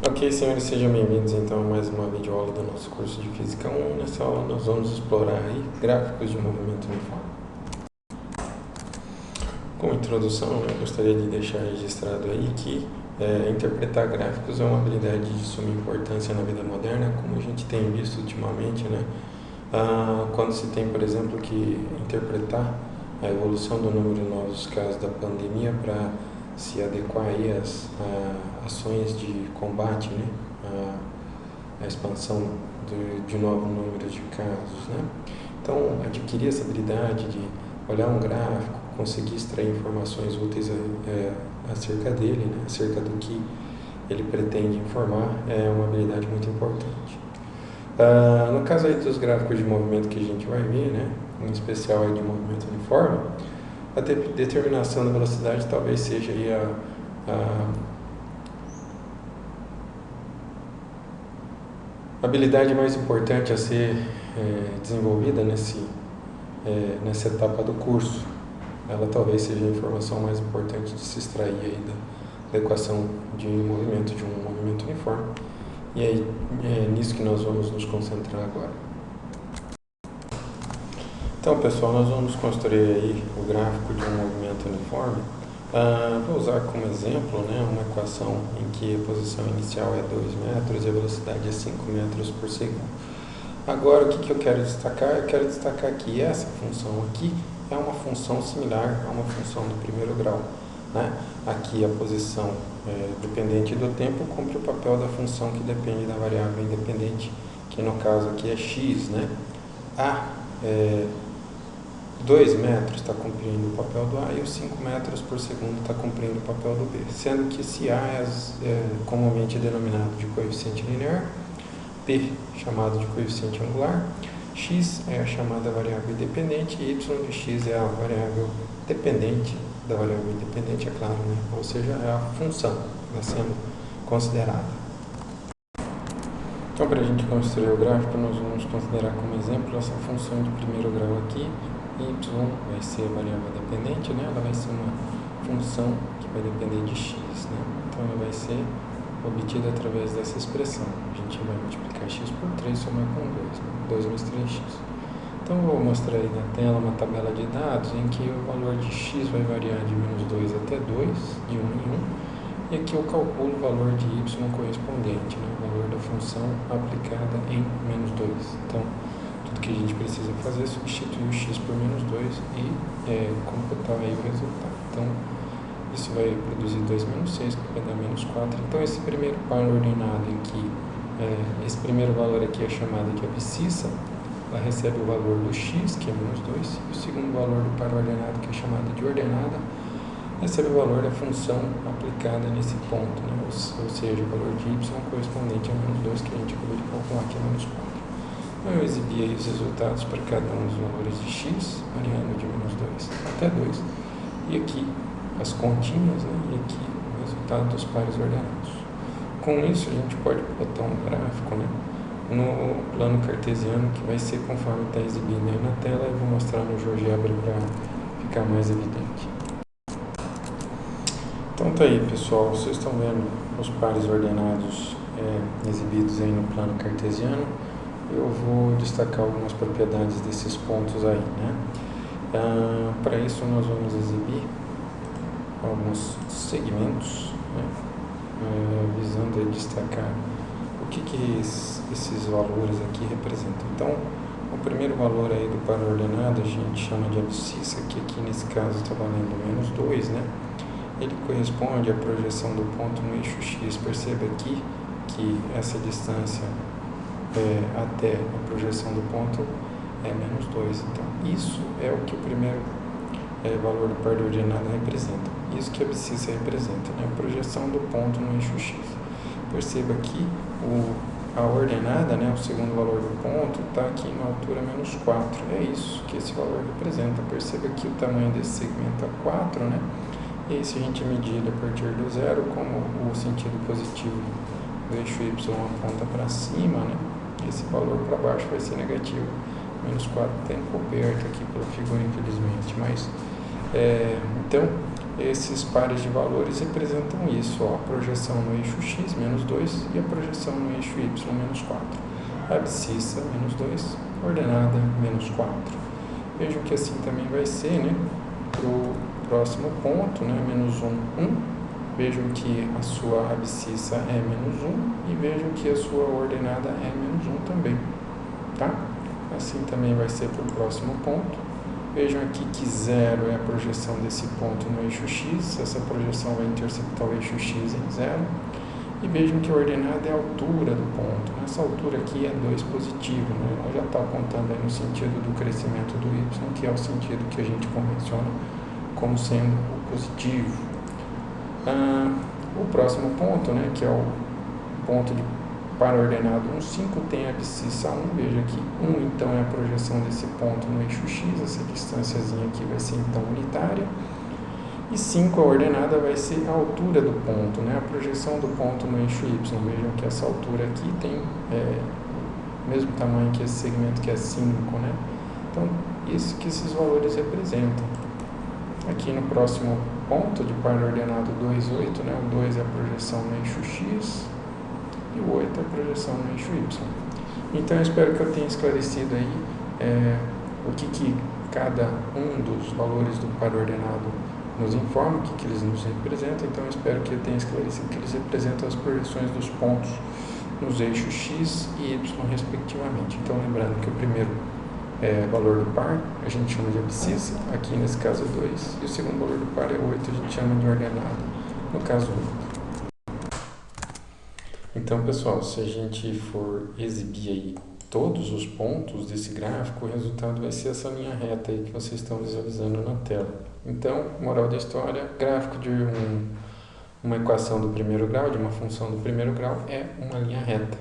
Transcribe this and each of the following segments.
Ok, senhores, sejam bem-vindos então a mais uma videoaula do nosso curso de Física 1. Nessa aula nós vamos explorar aí gráficos de movimento uniforme. Como introdução, eu gostaria de deixar registrado aí que interpretar gráficos é uma habilidade de suma importância na vida moderna, como a gente tem visto ultimamente, né? Quando se tem, por exemplo, que interpretar a evolução do número de novos casos da pandemia para se adequar aí às ações de combate, né? A expansão de novo número de casos, né? Então, adquirir essa habilidade de olhar um gráfico, conseguir extrair informações úteis acerca dele, né? Acerca do que ele pretende informar, é uma habilidade muito importante. No caso aí dos gráficos de movimento que a gente vai ver, né? Em especial aí de movimento uniforme, a determinação da velocidade talvez seja aí a habilidade mais importante a ser desenvolvida nessa etapa do curso. Ela talvez seja a informação mais importante de se extrair aí da equação de movimento de um movimento uniforme. E aí é nisso que nós vamos nos concentrar agora. Então, pessoal, nós vamos construir aí o gráfico de um movimento uniforme. Vou usar como exemplo, né, uma equação em que a posição inicial é 2 metros e a velocidade é 5 metros por segundo. Agora, o que eu quero destacar? Eu quero destacar que essa função aqui é uma função similar a uma função do primeiro grau, né? Aqui a posição dependente do tempo cumpre o papel da função que depende da variável independente, que no caso aqui é x, né? 2 metros está cumprindo o papel do A e os 5 metros por segundo está cumprindo o papel do B, sendo que esse A é comumente denominado de coeficiente linear, P chamado de coeficiente angular, x é a chamada variável independente e y de x é a variável dependente da variável independente, é claro, né? Ou seja, é a função que está sendo considerada. Então, para a gente construir o gráfico, nós vamos considerar como exemplo essa função de primeiro grau aqui. Y vai ser a variável dependente, né? Ela vai ser uma função que vai depender de x, né? Então, ela vai ser obtida através dessa expressão. A gente vai multiplicar x por 3 e somar com 2, né? 2 vezes 3x. Então, eu vou mostrar aí na tela uma tabela de dados em que o valor de x vai variar de menos 2 até 2, de 1 em 1. E aqui eu calculo o valor de y correspondente, né? O valor da função aplicada em menos 2. Então, tudo que a gente precisa fazer é substituir o x por menos 2 e computar aí o resultado. Então, isso vai produzir 2 menos 6, que vai dar menos 4. Então, esse primeiro par ordenado em que esse primeiro valor aqui é chamado de abscissa, ela recebe o valor do x, que é menos 2, e o segundo valor do par ordenado, que é chamado de ordenada, recebe o valor da função aplicada nesse ponto, né? Ou seja, o valor de y correspondente a menos 2, que a gente acabou de calcular, que é menos 4. Então, eu exibi aí os resultados para cada um dos valores de x, variando de menos 2 até 2, e aqui as continhas, né? E aqui o resultado dos pares ordenados. Com isso, a gente pode botar um gráfico, né, no plano cartesiano, que vai ser conforme está exibido aí na tela. Eu vou mostrar no GeoGebra para ficar mais evidente. Então tá aí, pessoal, vocês estão vendo os pares ordenados exibidos aí no plano cartesiano. Eu vou destacar algumas propriedades desses pontos aí, né? Para isso nós vamos exibir alguns segmentos, né? Visando destacar o que esses valores aqui representam. Então, o primeiro valor aí do par ordenado a gente chama de abscissa, que aqui nesse caso está valendo menos 2, né? Ele corresponde à projeção do ponto no eixo x. Perceba aqui que essa distância até a projeção do ponto é menos 2. Então, isso é o que o primeiro valor do par ordenado representa. Isso que a abscissa representa, né? A projeção do ponto no eixo x. Perceba que a ordenada, né, o segundo valor do ponto, está aqui na altura menos 4. É isso que esse valor representa. Perceba que o tamanho desse segmento é 4, né? E aí, se a gente medir a partir do zero, como o sentido positivo do eixo y aponta para cima, né, esse valor para baixo vai ser negativo. Menos 4 está encoberto aqui pela figura, infelizmente, mas Então, esses pares de valores representam isso, ó, a projeção no eixo x, menos 2, e a projeção no eixo y, menos 4. Abscissa, menos 2, ordenada, menos 4. Vejam que assim também vai ser, né, para o próximo ponto, né, menos 1, 1. Vejam que a sua abscissa é menos 1 e vejam que a sua ordenada é menos 1 também, tá? Assim também vai ser para o próximo ponto. Vejam aqui que 0 é a projeção desse ponto no eixo x, essa projeção vai interceptar o eixo x em 0. E vejam que a ordenada é a altura do ponto. Essa altura aqui é 2 positivo, né? Ela já está apontando aí no sentido do crescimento do y, que é o sentido que a gente convenciona como sendo o positivo. O próximo ponto, né, que é o ponto de par ordenado 1, 5 tem a abscissa 1, veja que 1 então é a projeção desse ponto no eixo x, essa distânciazinha aqui vai ser então unitária, e 5 a ordenada vai ser a altura do ponto, né, a projeção do ponto no eixo y, vejam que essa altura aqui tem o mesmo tamanho que esse segmento que é 5, né, então isso que esses valores representam. Aqui no próximo ponto de par ordenado 2, 8, né, o 2 é a projeção no eixo x, e o 8 é a projeção no eixo y. Então, eu espero que eu tenha esclarecido aí o que cada um dos valores do par ordenado nos informa, o que eles nos representam. Então, eu espero que eu tenha esclarecido que eles representam as projeções dos pontos nos eixos x e y, respectivamente. Então, lembrando que o primeiro valor do par a gente chama de abscissa, aqui nesse caso é 2, e o segundo valor do par é 8, a gente chama de ordenada, no caso 8. Então, pessoal, se a gente for exibir aí todos os pontos desse gráfico, o resultado vai ser essa linha reta aí que vocês estão visualizando na tela. Então, moral da história, gráfico de uma equação do primeiro grau, de uma função do primeiro grau, é uma linha reta.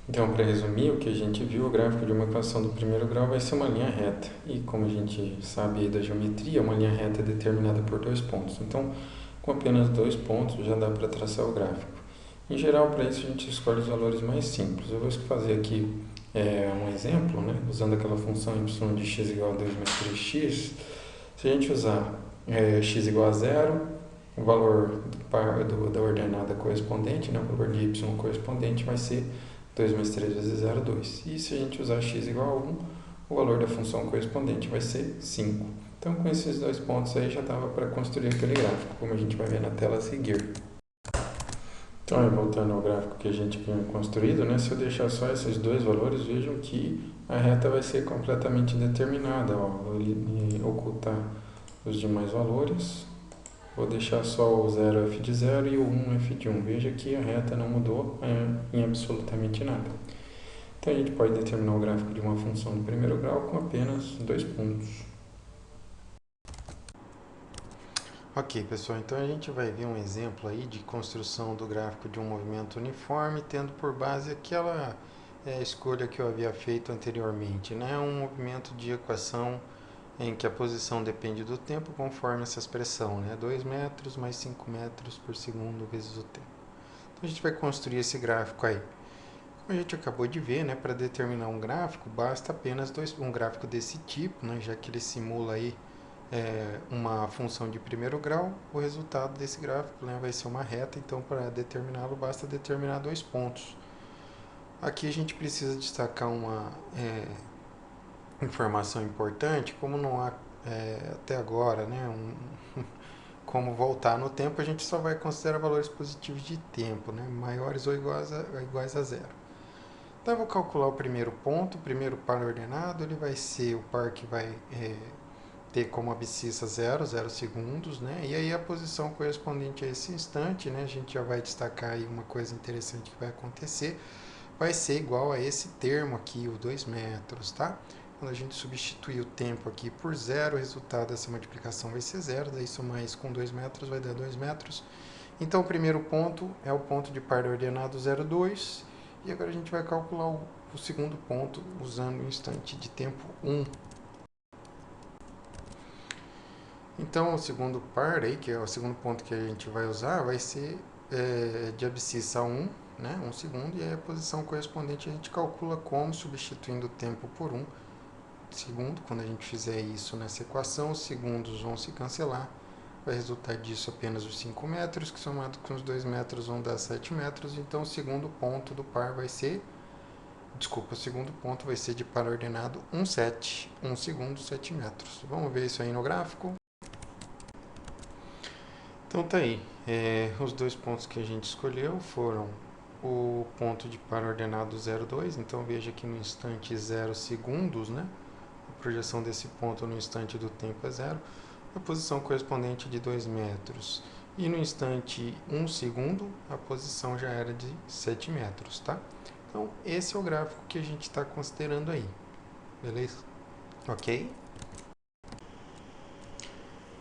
Então, para resumir, o que a gente viu, o gráfico de uma equação do primeiro grau vai ser uma linha reta. E como a gente sabe aí da geometria, uma linha reta é determinada por 2 pontos. Então, com apenas 2 pontos já dá para traçar o gráfico. Em geral, para isso a gente escolhe os valores mais simples. Eu vou fazer aqui um exemplo, né? Usando aquela função y de x igual a 2 mais 3x. Se a gente usar x igual a 0, o valor da ordenada correspondente, né? O valor de y correspondente vai ser 2 mais 3 vezes 0, 2. E se a gente usar x igual a 1, o valor da função correspondente vai ser 5. Então, com esses 2 pontos aí, já dava para construir aquele gráfico, como a gente vai ver na tela a seguir. Então, voltando ao gráfico que a gente tinha construído, né? Se eu deixar só esses 2 valores, vejam que a reta vai ser completamente determinada. Ó, vou ocultar os demais valores. Vou deixar só o 0 f de 0 e o 1 f de 1. Veja que a reta não mudou em absolutamente nada. Então, a gente pode determinar o gráfico de uma função de primeiro grau com apenas 2 pontos. Ok, pessoal, então a gente vai ver um exemplo aí de construção do gráfico de um movimento uniforme, tendo por base aquela escolha que eu havia feito anteriormente, né? Um movimento de equação em que a posição depende do tempo conforme essa expressão, né? 2 metros mais 5 metros por segundo vezes o tempo. Então a gente vai construir esse gráfico aí. Como a gente acabou de ver, né? Para determinar um gráfico, basta apenas um gráfico desse tipo, né? Já que ele simula aí uma função de primeiro grau, o resultado desse gráfico, né, vai ser uma reta, então para determiná-lo basta determinar 2 pontos. Aqui a gente precisa destacar uma informação importante, como não há até agora, né, como voltar no tempo, a gente só vai considerar valores positivos de tempo, né, maiores ou iguais a 0. Então eu vou calcular o primeiro ponto, o primeiro par ordenado, ele vai ser o par que vai ter como abscissa 0 segundos, né? E aí a posição correspondente a esse instante, né? A gente já vai destacar aí uma coisa interessante que vai acontecer, vai ser igual a esse termo aqui, o 2 metros, tá? Quando a gente substituir o tempo aqui por 0, o resultado dessa multiplicação vai ser 0, daí somar isso com 2 metros vai dar 2 metros. Então o primeiro ponto é o ponto de par ordenado 0, 2, e agora a gente vai calcular o segundo ponto usando o instante de tempo 1. Então, o segundo par aí, que é o segundo ponto que a gente vai usar, vai ser de abscissa 1, né, 1 segundo, e aí a posição correspondente a gente calcula como, substituindo o tempo por 1, segundo. Quando a gente fizer isso nessa equação, os segundos vão se cancelar. Vai resultar disso apenas os 5 metros, que somado com os 2 metros vão dar 7 metros. Então, o segundo ponto do par vai ser... Desculpa, o segundo ponto vai ser de par ordenado 1, 7. 1 segundo, 7 metros. Vamos ver isso aí no gráfico. Então, tá aí. Os dois pontos que a gente escolheu foram o ponto de par ordenado 0,2. Então, veja que no instante 0 segundos, né? A projeção desse ponto no instante do tempo é 0. A posição correspondente de 2 metros. E no instante 1 segundo, a posição já era de 7 metros, tá? Então, esse é o gráfico que a gente está considerando aí. Beleza? Ok?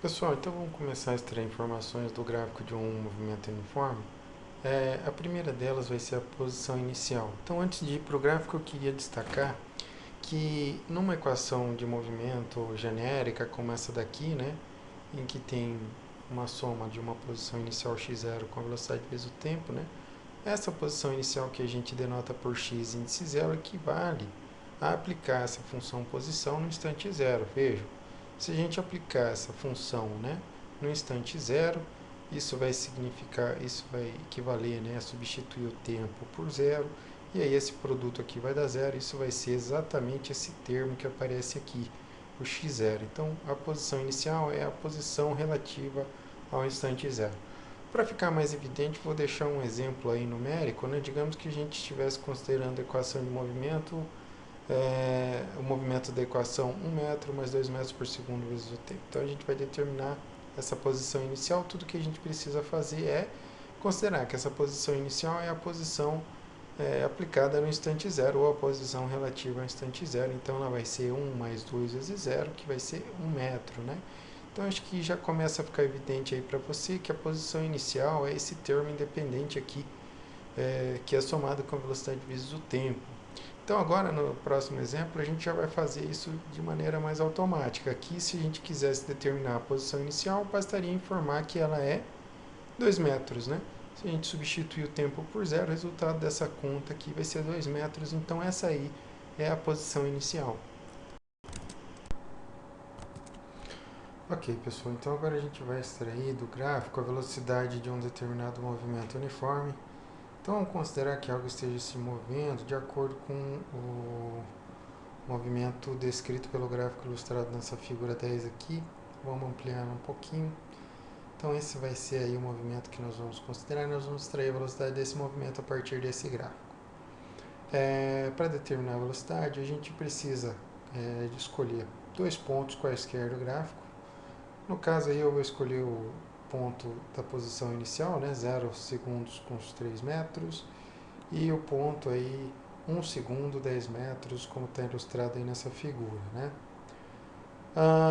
Pessoal, então vamos começar a extrair informações do gráfico de um movimento uniforme. A primeira delas vai ser a posição inicial. Então, antes de ir para o gráfico, eu queria destacar que numa equação de movimento genérica, como essa daqui, né, em que tem uma soma de uma posição inicial x0 com a velocidade vezes o tempo, né, essa posição inicial que a gente denota por x índice zero equivale a aplicar essa função posição no instante zero. Vejam, se a gente aplicar essa função, né, no instante zero, isso vai significar, isso vai equivaler, né, a substituir o tempo por zero, e aí esse produto aqui vai dar zero, isso vai ser exatamente esse termo que aparece aqui, o x0. Então, a posição inicial é a posição relativa ao instante zero. Para ficar mais evidente, vou deixar um exemplo aí numérico, né? Digamos que a gente estivesse considerando a equação de movimento, o movimento da equação 1 metro mais 2 metros por segundo vezes o tempo. Então, a gente vai determinar essa posição inicial. Tudo que a gente precisa fazer é considerar que essa posição inicial é a posição aplicada no instante zero, ou a posição relativa ao instante zero. Então, ela vai ser 1 mais 2 vezes zero, que vai ser 1 metro, né? Então, acho que já começa a ficar evidente aí para você que a posição inicial é esse termo independente aqui, que é somado com a velocidade vezes o tempo. Então, agora, no próximo exemplo, a gente já vai fazer isso de maneira mais automática. Aqui, se a gente quisesse determinar a posição inicial, bastaria informar que ela é 2 metros, né? Se a gente substituir o tempo por zero, o resultado dessa conta aqui vai ser 2 metros. Então, essa aí é a posição inicial. Ok, pessoal, então agora a gente vai extrair do gráfico a velocidade de um determinado movimento uniforme. Então, vamos considerar que algo esteja se movendo de acordo com o movimento descrito pelo gráfico ilustrado nessa figura 10 aqui. Vamos ampliar um pouquinho. Então, esse vai ser aí o movimento que nós vamos considerar e nós vamos extrair a velocidade desse movimento a partir desse gráfico. Para determinar a velocidade, a gente precisa de escolher dois pontos quaisquer do gráfico. No caso aí eu vou escolher o ponto da posição inicial, né, 0 segundos com os 3 metros, e o ponto aí 1 segundo, 10 metros, como está ilustrado aí nessa figura, né.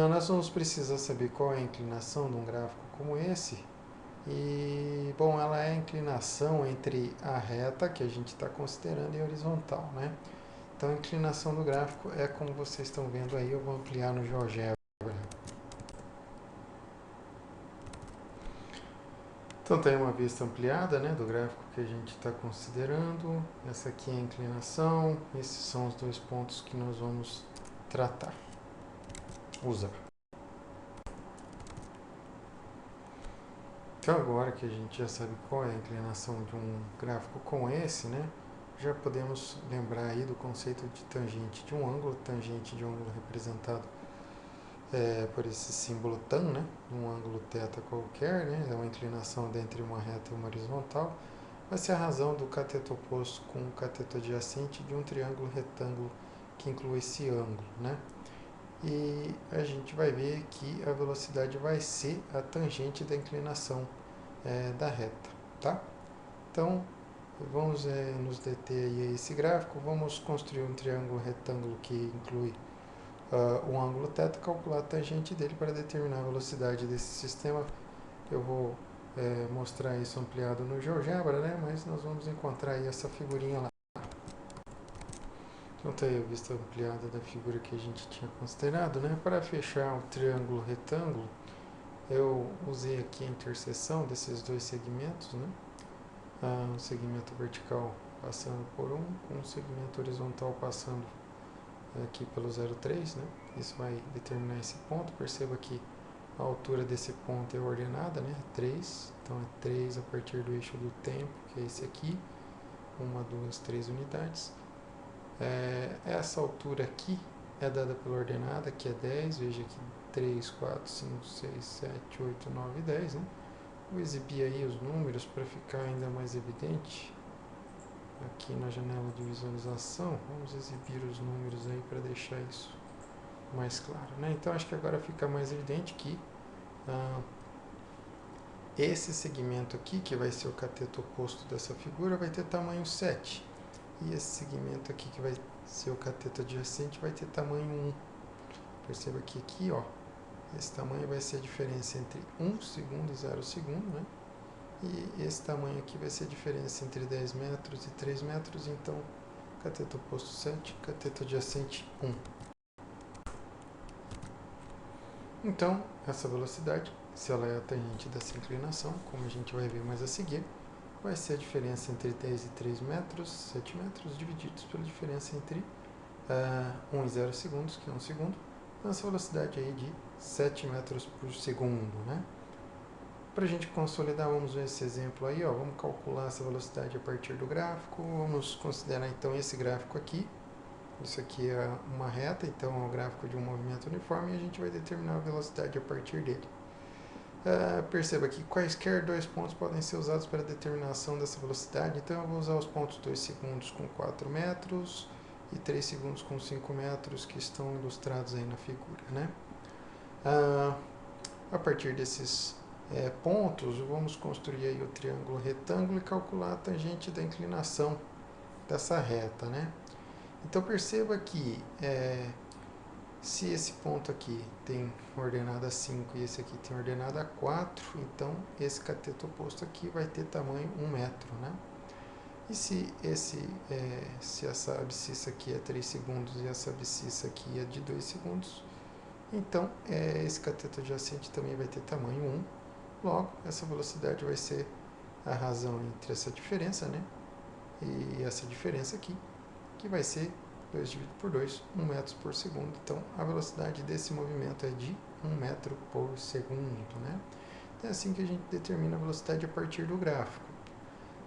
Nós vamos precisar saber qual é a inclinação de um gráfico como esse, e, bom, ela é a inclinação entre a reta que a gente está considerando e a horizontal, né. Então, a inclinação do gráfico é como vocês estão vendo aí, eu vou ampliar no GeoGebra. Então, tem uma vista ampliada, né, do gráfico que a gente está considerando. Essa aqui é a inclinação. Esses são os dois pontos que nós vamos tratar, usar. Então, agora que a gente já sabe qual é a inclinação de um gráfico como esse, né, já podemos lembrar aí do conceito de tangente de um ângulo. Tangente de um ângulo representado por esse símbolo tan, né, um ângulo θ qualquer, né, é uma inclinação entre uma reta e uma horizontal, vai ser a razão do cateto oposto com o cateto adjacente de um triângulo retângulo que inclui esse ângulo, né? E a gente vai ver que a velocidade vai ser a tangente da inclinação da reta, tá? Então, vamos nos deter aí a esse gráfico, vamos construir um triângulo retângulo que inclui um ângulo θ, calcular a tangente dele para determinar a velocidade desse sistema. Eu vou mostrar isso ampliado no GeoGebra, né? Mas nós vamos encontrar aí essa figurinha lá. Então tá aí a vista ampliada da figura que a gente tinha considerado, né? Para fechar o triângulo retângulo, eu usei aqui a interseção desses dois segmentos, né? Um segmento vertical passando por um segmento horizontal passando aqui pelo 0,3, né? Isso vai determinar esse ponto. Perceba que a altura desse ponto é ordenada, né? 3, então é 3 a partir do eixo do tempo, que é esse aqui, 1, 2, 3 unidades. Essa altura aqui é dada pela ordenada, que é 10, veja aqui 3, 4, 5, 6, 7, 8, 9, 10, né? Vou exibir aí os números para ficar ainda mais evidente. Aqui na janela de visualização, vamos exibir os números aí para deixar isso mais claro, né? Então acho que agora fica mais evidente que esse segmento aqui, que vai ser o cateto oposto dessa figura, vai ter tamanho 7. E esse segmento aqui, que vai ser o cateto adjacente, vai ter tamanho 1. Perceba que aqui, ó, esse tamanho vai ser a diferença entre 1 segundo e 0 segundo, né? E esse tamanho aqui vai ser a diferença entre 10 metros e 3 metros. Então, cateto oposto 7, cateto adjacente 1. Então, essa velocidade, se ela é a tangente dessa inclinação, como a gente vai ver mais a seguir, vai ser a diferença entre 10 e 3 metros, 7 metros, divididos pela diferença entre 1 e 0 segundos, que é 1 segundo. Então, essa velocidade aí de 7 metros por segundo, né? Para a gente consolidar, vamos ver esse exemplo aí, ó. Vamos calcular essa velocidade a partir do gráfico. Vamos considerar então esse gráfico aqui. Isso aqui é uma reta, então é o gráfico de um movimento uniforme e a gente vai determinar a velocidade a partir dele. Perceba que quaisquer dois pontos podem ser usados para a determinação dessa velocidade. Então eu vou usar os pontos 2 segundos com 4 metros e 3 segundos com 5 metros que estão ilustrados aí na figura, né? A partir desses pontos, vamos construir aí o triângulo retângulo e calcular a tangente da inclinação dessa reta, né? Então perceba que se esse ponto aqui tem ordenada 5 e esse aqui tem ordenada 4, então esse cateto oposto aqui vai ter tamanho 1 metro, né? E se essa abscissa aqui é 3 segundos e essa abscissa aqui é de 2 segundos, então esse cateto adjacente também vai ter tamanho 1. Logo, essa velocidade vai ser a razão entre essa diferença, né? E essa diferença aqui, que vai ser 2 dividido por 2, 1 metro por segundo. Então, a velocidade desse movimento é de 1 metro por segundo, né? É assim que a gente determina a velocidade a partir do gráfico.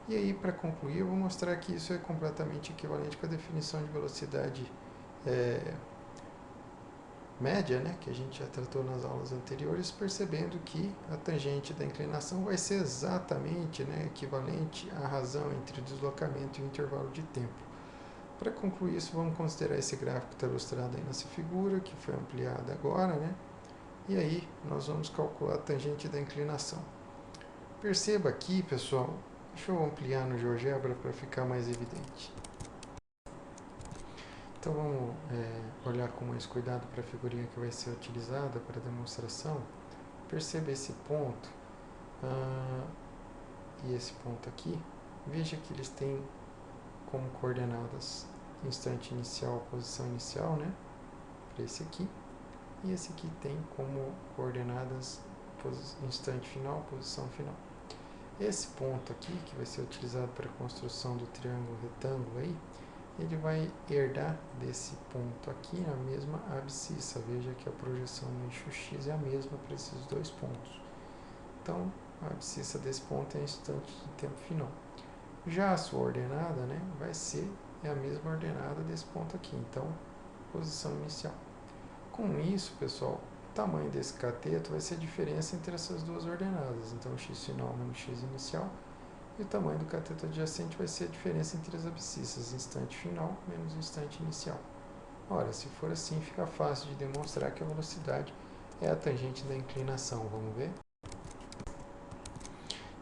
E aí, para concluir, eu vou mostrar que isso é completamente equivalente com a definição de velocidade média, né, que a gente já tratou nas aulas anteriores, percebendo que a tangente da inclinação vai ser exatamente, né, equivalente à razão entre o deslocamento e o intervalo de tempo. Para concluir isso, vamos considerar esse gráfico que está ilustrado aí nessa figura, que foi ampliada agora, né? E aí nós vamos calcular a tangente da inclinação. Perceba aqui, pessoal, deixa eu ampliar no GeoGebra para ficar mais evidente. Então vamos olhar com mais cuidado para a figurinha que vai ser utilizada para a demonstração. Perceba esse ponto e esse ponto aqui. Veja que eles têm como coordenadas instante inicial, posição inicial, né? Para esse aqui. E esse aqui tem como coordenadas instante final, posição final. Esse ponto aqui, que vai ser utilizado para a construção do triângulo retângulo aí, ele vai herdar desse ponto aqui a mesma abscissa. Veja que a projeção no eixo X é a mesma para esses dois pontos. Então, a abscissa desse ponto é instante de tempo final. Já a sua ordenada, né, vai ser a mesma ordenada desse ponto aqui. Então, posição inicial. Com isso, pessoal, o tamanho desse cateto vai ser a diferença entre essas duas ordenadas. Então, x final menos x inicial. E o tamanho do cateto adjacente vai ser a diferença entre as abscissas, instante final menos instante inicial. Ora, se for assim, fica fácil de demonstrar que a velocidade é a tangente da inclinação. Vamos ver?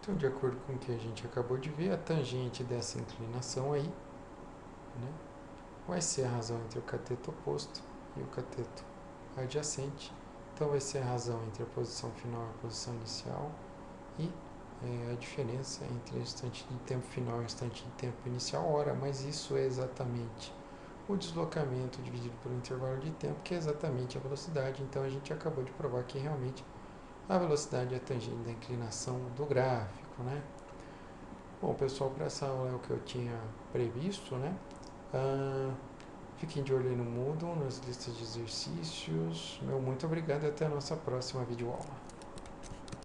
Então, de acordo com o que a gente acabou de ver, a tangente dessa inclinação aí, né, vai ser a razão entre o cateto oposto e o cateto adjacente. Então, vai ser a razão entre a posição final e a posição inicial e a diferença entre o instante de tempo final e o instante de tempo inicial. Ora, mas isso é exatamente o deslocamento dividido pelo intervalo de tempo, que é exatamente a velocidade. Então, a gente acabou de provar que realmente a velocidade é a tangente da inclinação do gráfico, né? Bom, pessoal, para essa aula é o que eu tinha previsto, né? Fiquem de olho aí no Moodle, nas listas de exercícios. Muito obrigado e até a nossa próxima videoaula.